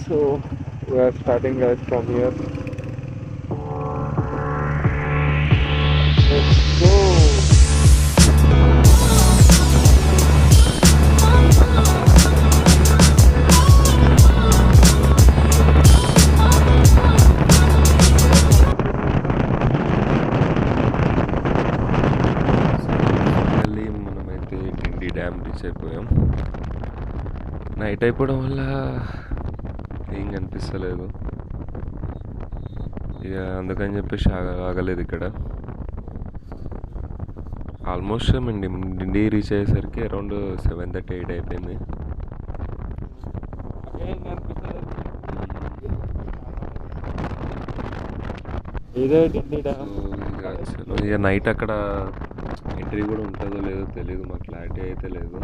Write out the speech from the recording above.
So we are starting right from here. Let's go. మళ్ళీ మనమైతే డిండి dam reach అయిపోయాం. Night అయిపోవడం వల్ల ఏం కనిపిస్తలేదు, ఇక అందుకని చెప్పేసి ఆగలేదు ఇక్కడ. ఆల్మోస్ట్ మేము డిండి రీచ్ అయ్యేసరికి అరౌండ్ 7:30, 8 అయిపోయింది. ఇదే డిండి డ్యామ్. ఇక నైట్ అక్కడ ఎంట్రీ కూడా ఉంటుందో లేదో తెలియదు, మాకు క్లారిటీ అయితే లేదు.